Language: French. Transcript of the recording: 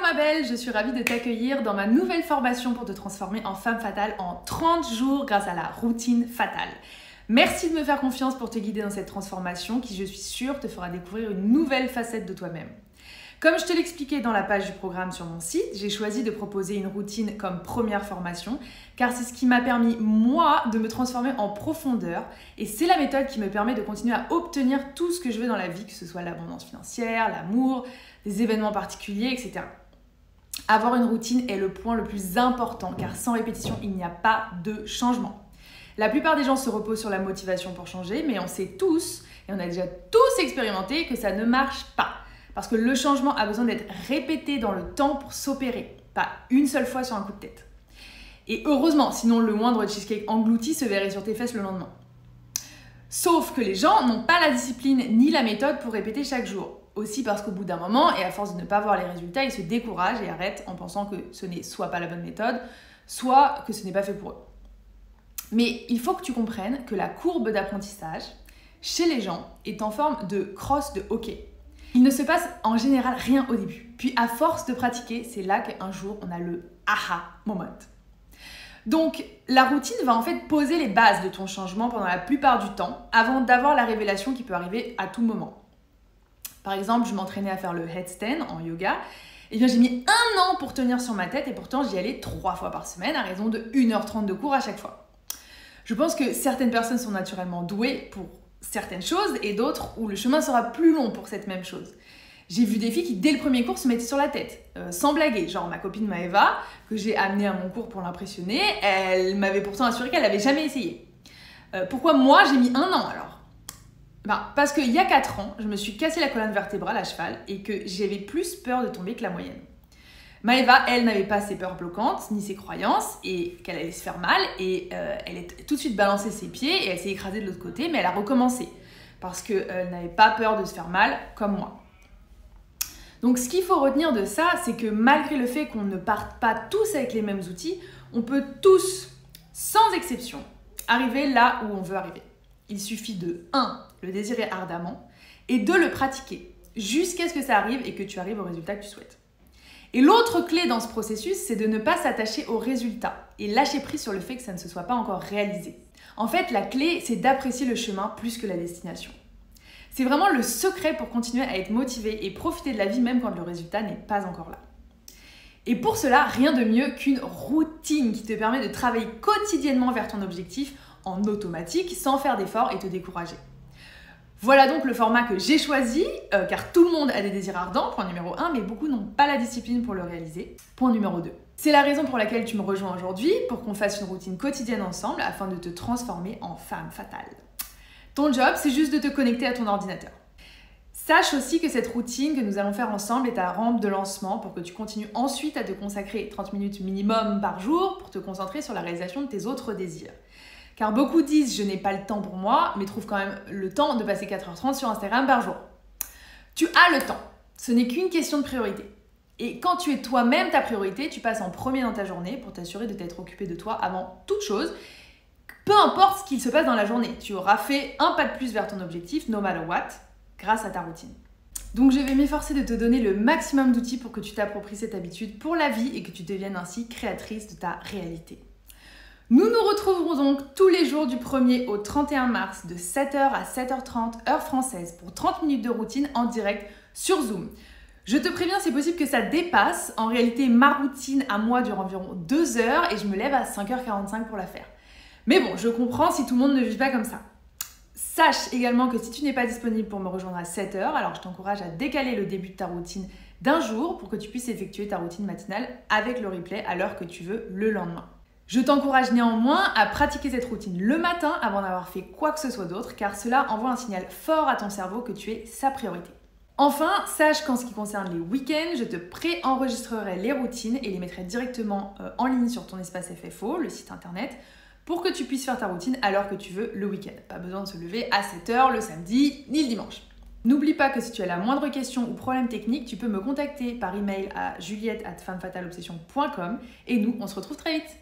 ma belle, je suis ravie de t'accueillir dans ma nouvelle formation pour te transformer en femme fatale en 30 jours grâce à la routine fatale. Merci de me faire confiance pour te guider dans cette transformation qui, je suis sûre, te fera découvrir une nouvelle facette de toi-même. Comme je te l'expliquais dans la page du programme sur mon site, j'ai choisi de proposer une routine comme première formation car c'est ce qui m'a permis, moi, de me transformer en profondeur et c'est la méthode qui me permet de continuer à obtenir tout ce que je veux dans la vie, que ce soit l'abondance financière, l'amour, des événements particuliers, etc. Avoir une routine est le point le plus important car sans répétition, il n'y a pas de changement. La plupart des gens se reposent sur la motivation pour changer, mais on sait tous, et on a déjà tous expérimenté, que ça ne marche pas. Parce que le changement a besoin d'être répété dans le temps pour s'opérer, pas une seule fois sur un coup de tête. Et heureusement, sinon le moindre cheesecake englouti se verrait sur tes fesses le lendemain. Sauf que les gens n'ont pas la discipline ni la méthode pour répéter chaque jour. Aussi parce qu'au bout d'un moment, et à force de ne pas voir les résultats, ils se découragent et arrêtent en pensant que ce n'est soit pas la bonne méthode, soit que ce n'est pas fait pour eux. Mais il faut que tu comprennes que la courbe d'apprentissage, chez les gens, est en forme de crosse de hockey. Il ne se passe en général rien au début. Puis à force de pratiquer, c'est là qu'un jour on a le aha moment. Donc la routine va en fait poser les bases de ton changement pendant la plupart du temps avant d'avoir la révélation qui peut arriver à tout moment. Par exemple, je m'entraînais à faire le headstand en yoga. Et bien j'ai mis 1 an pour tenir sur ma tête et pourtant j'y allais 3 fois par semaine à raison de 1h30 de cours à chaque fois. Je pense que certaines personnes sont naturellement douées pour certaines choses et d'autres où le chemin sera plus long pour cette même chose. J'ai vu des filles qui dès le premier cours se mettaient sur la tête, sans blaguer. Genre ma copine Maëva, que j'ai amenée à mon cours pour l'impressionner, elle m'avait pourtant assuré qu'elle n'avait jamais essayé. Pourquoi moi j'ai mis 1 an alors ? Parce qu'il y a 4 ans, je me suis cassé la colonne vertébrale à cheval et que j'avais plus peur de tomber que la moyenne. Maëva, elle n'avait pas ses peurs bloquantes, ni ses croyances, et qu'elle allait se faire mal, et elle a tout de suite balancé ses pieds, et elle s'est écrasée de l'autre côté, mais elle a recommencé, parce qu'elle n'avait pas peur de se faire mal, comme moi. Donc ce qu'il faut retenir de ça, c'est que malgré le fait qu'on ne parte pas tous avec les mêmes outils, on peut tous, sans exception, arriver là où on veut arriver. Il suffit de 1. Le désirer ardemment, et 2. Le pratiquer, jusqu'à ce que ça arrive et que tu arrives au résultat que tu souhaites. Et l'autre clé dans ce processus, c'est de ne pas s'attacher au résultat et lâcher prise sur le fait que ça ne se soit pas encore réalisé. En fait, la clé, c'est d'apprécier le chemin plus que la destination. C'est vraiment le secret pour continuer à être motivé et profiter de la vie même quand le résultat n'est pas encore là. Et pour cela, rien de mieux qu'une routine qui te permet de travailler quotidiennement vers ton objectif en automatique sans faire d'efforts et te décourager. Voilà donc le format que j'ai choisi, car tout le monde a des désirs ardents, point numéro 1, mais beaucoup n'ont pas la discipline pour le réaliser, point numéro 2. C'est la raison pour laquelle tu me rejoins aujourd'hui, pour qu'on fasse une routine quotidienne ensemble afin de te transformer en femme fatale. Ton job, c'est juste de te connecter à ton ordinateur. Sache aussi que cette routine que nous allons faire ensemble est ta rampe de lancement pour que tu continues ensuite à te consacrer 30 minutes minimum par jour pour te concentrer sur la réalisation de tes autres désirs. Car beaucoup disent « je n'ai pas le temps pour moi », mais trouvent quand même le temps de passer 4h30 sur Instagram par jour. Tu as le temps, ce n'est qu'une question de priorité. Et quand tu es toi-même ta priorité, tu passes en premier dans ta journée pour t'assurer de t'être occupé de toi avant toute chose. Peu importe ce qu'il se passe dans la journée, tu auras fait un pas de plus vers ton objectif, no matter what, grâce à ta routine. Donc je vais m'efforcer de te donner le maximum d'outils pour que tu t'appropries cette habitude pour la vie et que tu deviennes ainsi créatrice de ta réalité. Nous nous retrouverons donc tous les jours du 1er au 31 mars de 7h à 7h30 heure française pour 30 minutes de routine en direct sur Zoom. Je te préviens, c'est possible que ça dépasse. En réalité, ma routine à moi dure environ 2 heures et je me lève à 5h45 pour la faire. Mais bon, je comprends si tout le monde ne vit pas comme ça. Sache également que si tu n'es pas disponible pour me rejoindre à 7h, alors je t'encourage à décaler le début de ta routine d'un jour pour que tu puisses effectuer ta routine matinale avec le replay à l'heure que tu veux le lendemain. Je t'encourage néanmoins à pratiquer cette routine le matin avant d'avoir fait quoi que ce soit d'autre, car cela envoie un signal fort à ton cerveau que tu es sa priorité. Enfin, sache qu'en ce qui concerne les week-ends, je te pré-enregistrerai les routines et les mettrai directement en ligne sur ton espace FFO, le site internet, pour que tu puisses faire ta routine à l'heure que tu veux le week-end. Pas besoin de se lever à 7h le samedi ni le dimanche. N'oublie pas que si tu as la moindre question ou problème technique, tu peux me contacter par email à juliette@femmefataleobsession.com et nous, on se retrouve très vite.